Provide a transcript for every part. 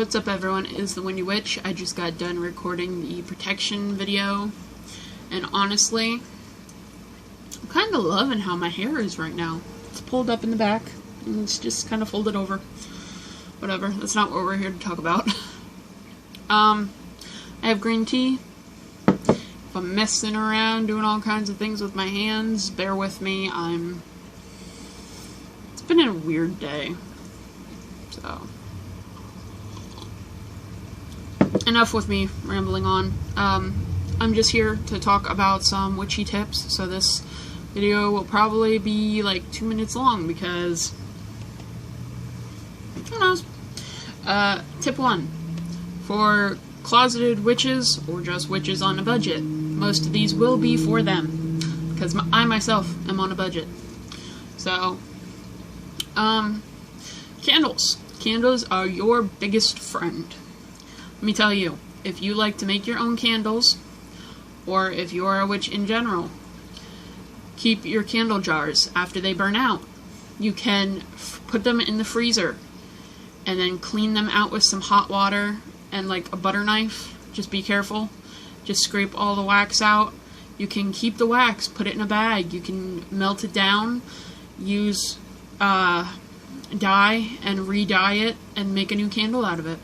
What's up everyone, it is the Windy Witch. I just got done recording the protection video, and honestly, I'm kind of loving how my hair is right now. It's pulled up in the back, and it's just kind of folded over. Whatever, that's not what we're here to talk about. I have green tea. If I'm messing around, doing all kinds of things with my hands, bear with me. It's been a weird day, so... Enough with me rambling on. I'm just here to talk about some witchy tips, so this video will probably be like 2 minutes long because who knows. Tip 1. For closeted witches or just witches on a budget. Most of these will be for them because I myself am on a budget. So, candles. Candles are your biggest friend. Let me tell you, if you like to make your own candles, or if you are a witch in general, keep your candle jars after they burn out. You can put them in the freezer and then clean them out with some hot water and like a butter knife. Just be careful. Just scrape all the wax out. You can keep the wax, put it in a bag. You can melt it down, use dye and re-dye it and make a new candle out of it.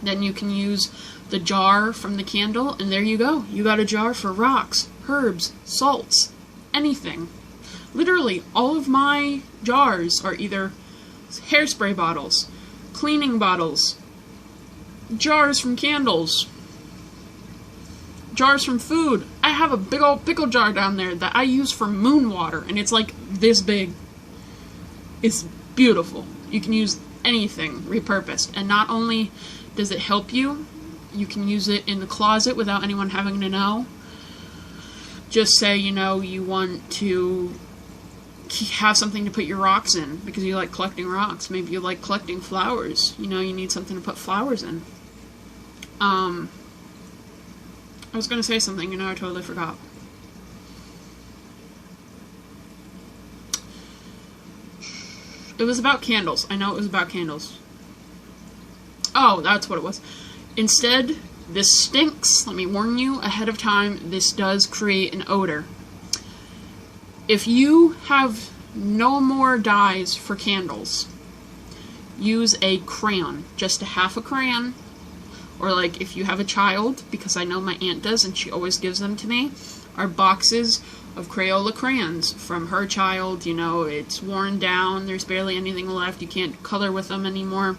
Then you can use the jar from the candle, and there you go. You got a jar for rocks, herbs, salts, anything. Literally, all of my jars are either hairspray bottles, cleaning bottles, jars from candles, jars from food. I have a big old pickle jar down there that I use for moon water, and it's like this big. It's beautiful. You can use anything repurposed, and not only does it help you, you can use it in the closet without anyone having to know. Just say, you know, you want to have something to put your rocks in because you like collecting rocks. Maybe you like collecting flowers. You know, you need something to put flowers in. I was going to say something, you know, I totally forgot. It was about candles. I know it was about candles. Oh, that's what it was. Instead, this stinks. Let me warn you ahead of time, this does create an odor. If you have no more dyes for candles, use a crayon. Just a half a crayon. Or like if you have a child, because I know my aunt does and she always gives them to me, are boxes of Crayola crayons from her child. You know, it's worn down, there's barely anything left, you can't color with them anymore.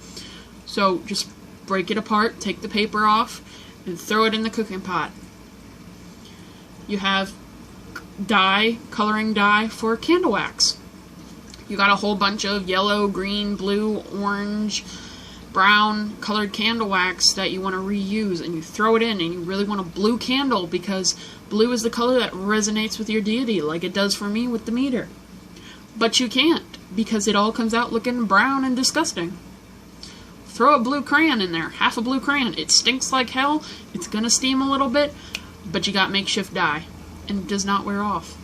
So just break it apart, take the paper off, and throw it in the cooking pot. You have dye, coloring dye for candle wax. You got a whole bunch of yellow, green, blue, orange, brown colored candle wax that you want to reuse, and you throw it in, and you really want a blue candle because blue is the color that resonates with your deity, like it does for me with the meter. But you can't, because it all comes out looking brown and disgusting. Throw a blue crayon in there, half a blue crayon. It stinks like hell, it's gonna steam a little bit, but you got makeshift dye, and it does not wear off.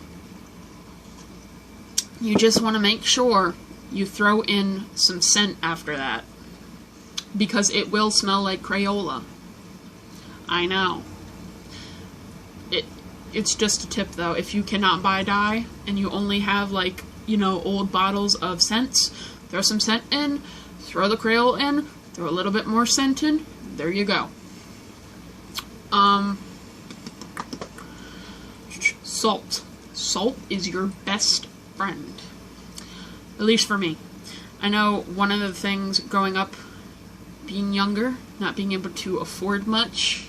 You just want to make sure you throw in some scent after that, because it will smell like Crayola. I know. It's just a tip though. If you cannot buy dye, and you only have like, you know, old bottles of scents, throw some scent in, throw the Crayola in, throw a little bit more scent in, there you go. Salt. Salt is your best friend. At least for me. I know one of the things growing up, being younger, not being able to afford much,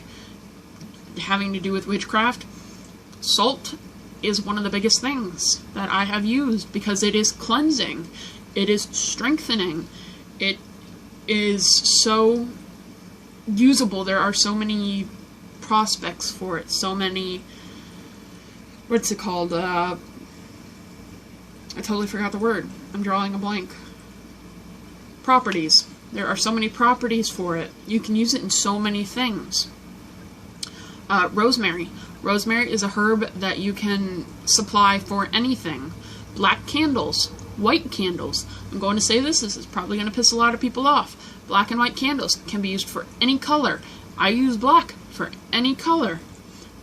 having to do with witchcraft, salt is one of the biggest things that I have used because it is cleansing, it is strengthening, it is so usable. There are so many prospects for it, so many, what's it called, I totally forgot the word, I'm drawing a blank. Properties. There are so many properties for it. You can use it in so many things. Rosemary. Rosemary is a herb that you can supply for anything. Black candles, white candles. I'm going to say this is probably going to piss a lot of people off, Black and white candles can be used for any color. I use black for any color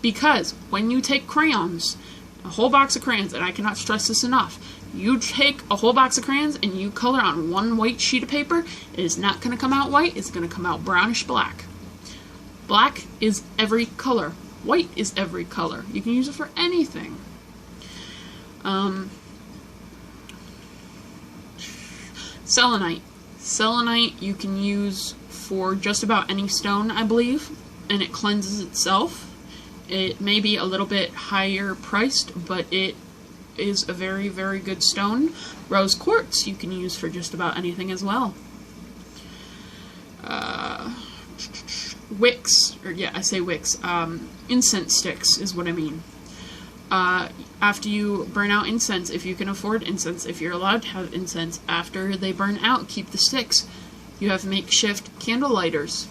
because when you take crayons, a whole box of crayons, and I cannot stress this enough, you take a whole box of crayons and you color on one white sheet of paper, it is not going to come out white, it's going to come out brownish black. Black is every color. White is every color. You can use it for anything. Selenite. Selenite you can use for just about any stone, I believe, and it cleanses itself. It may be a little bit higher priced, but it is a very, very good stone. Rose quartz you can use for just about anything as well. Wicks, or yeah, I say wicks. Incense sticks is what I mean. After you burn out incense, if you can afford incense, if you're allowed to have incense, after they burn out, keep the sticks. You have makeshift candle lighters.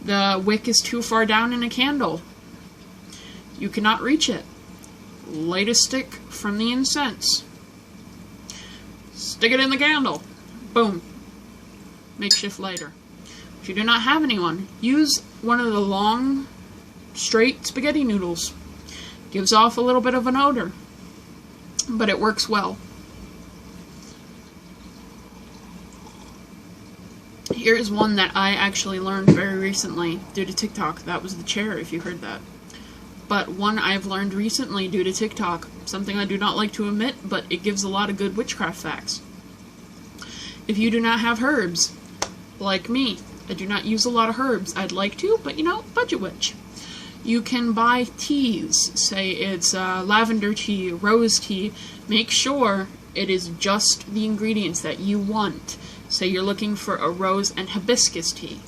The wick is too far down in a candle. You cannot reach it. Light a stick from the incense. Stick it in the candle. Boom. Makeshift lighter. If you do not have anyone, use one of the long, straight spaghetti noodles. Gives off a little bit of an odor, but it works well. Here's one that I actually learned very recently due to TikTok. That was the chair, if you heard that. But one I've learned recently due to TikTok, something I do not like to admit, but it gives a lot of good witchcraft facts. If you do not have herbs, like me, I do not use a lot of herbs. I'd like to, but you know, budget witch. You can buy teas, say it's lavender tea, rose tea. Make sure it is just the ingredients that you want. Say you're looking for a rose and hibiscus tea.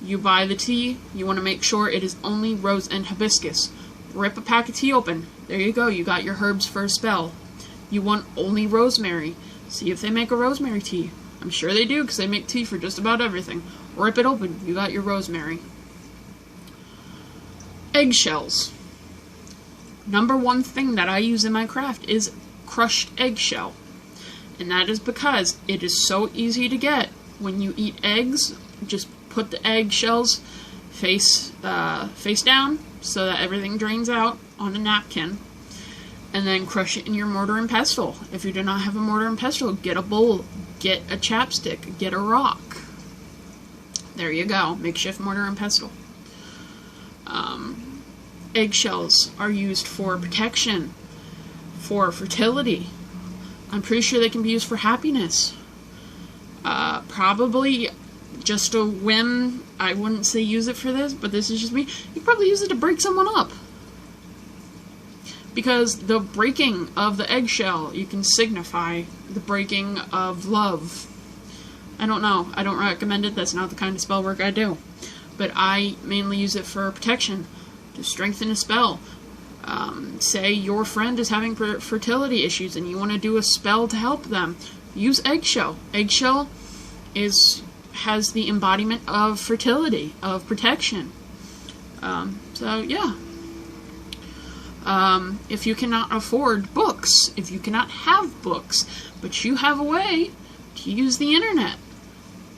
You buy the tea, you want to make sure it is only rose and hibiscus. Rip a pack of tea open. There you go, you got your herbs for a spell. You want only rosemary. See if they make a rosemary tea. I'm sure they do because they make tea for just about everything. Rip it open, you got your rosemary. Eggshells. Number one thing that I use in my craft is crushed eggshell. And that is because it is so easy to get. When you eat eggs, just put the eggshells face down so that everything drains out on a napkin. And then crush it in your mortar and pestle. If you do not have a mortar and pestle, get a bowl, get a chapstick, get a rock. There you go, makeshift mortar and pestle. Eggshells are used for protection, for fertility. I'm pretty sure they can be used for happiness. Probably just a whim. I wouldn't say use it for this, but this is just me. You probably use it to break someone up. Because the breaking of the eggshell, you can signify the breaking of love. I don't know. I don't recommend it. That's not the kind of spell work I do. But I mainly use it for protection, to strengthen a spell. Say your friend is having fertility issues and you want to do a spell to help them. Use eggshell. Eggshell has the embodiment of fertility, of protection. So yeah. If you cannot afford books, if you cannot have books, but you have a way to use the internet,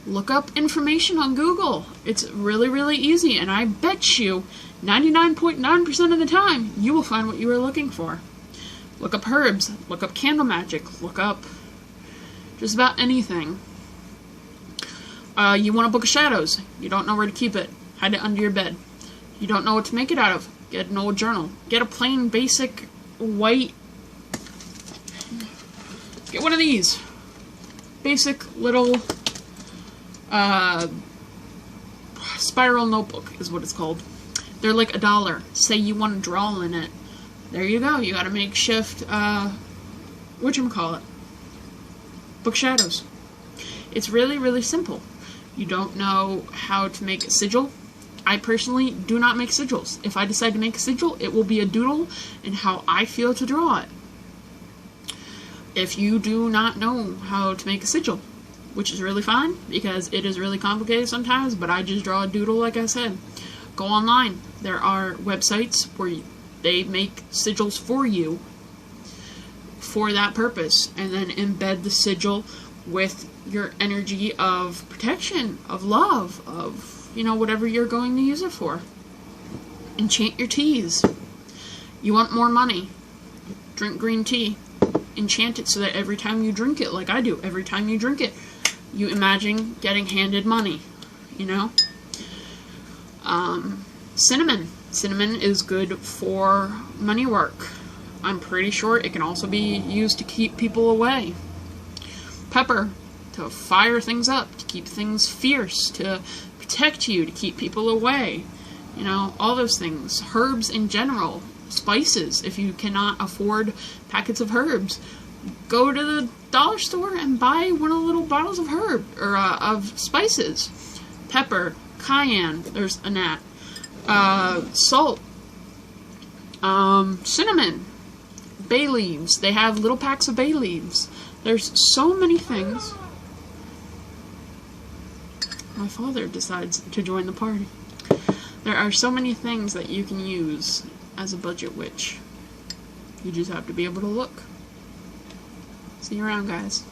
look up information on Google. It's really, really easy, and I bet you 99.9% of the time you will find what you are looking for. Look up herbs, look up candle magic, look up just about anything. You want a book of shadows. You don't know where to keep it. Hide it under your bed. You don't know what to make it out of. Get an old journal. Get a plain, basic, white... Get one of these. Basic little... spiral notebook is what it's called. They're like $1. Say you want to draw in it. There you go. You got a makeshift, whatchamacallit? Book shadows. It's really, really simple. You don't know how to make a sigil. I personally do not make sigils. If I decide to make a sigil, it will be a doodle and how I feel to draw it. If you do not know how to make a sigil, which is really fine, because it is really complicated sometimes, but I just draw a doodle like I said. Go online. There are websites where they make sigils for you for that purpose, and then embed the sigil with your energy of protection, of love, of, you know, whatever you're going to use it for. Enchant your teas. You want more money? Drink green tea. Enchant it so that every time you drink it, like I do, every time you drink it, you imagine getting handed money, you know? Cinnamon. Cinnamon is good for money work. I'm pretty sure it can also be used to keep people away. Pepper, to fire things up, to keep things fierce, to protect you, to keep people away. You know, all those things. Herbs in general. Spices, if you cannot afford packets of herbs, go to the dollar store and buy one of the little bottles of of spices. Pepper, cayenne, there's a gnat. Salt, cinnamon, bay leaves. They have little packs of bay leaves. There's so many things. My father decides to join the party. There are so many things that you can use as a budget witch. You just have to be able to look. See you around, guys.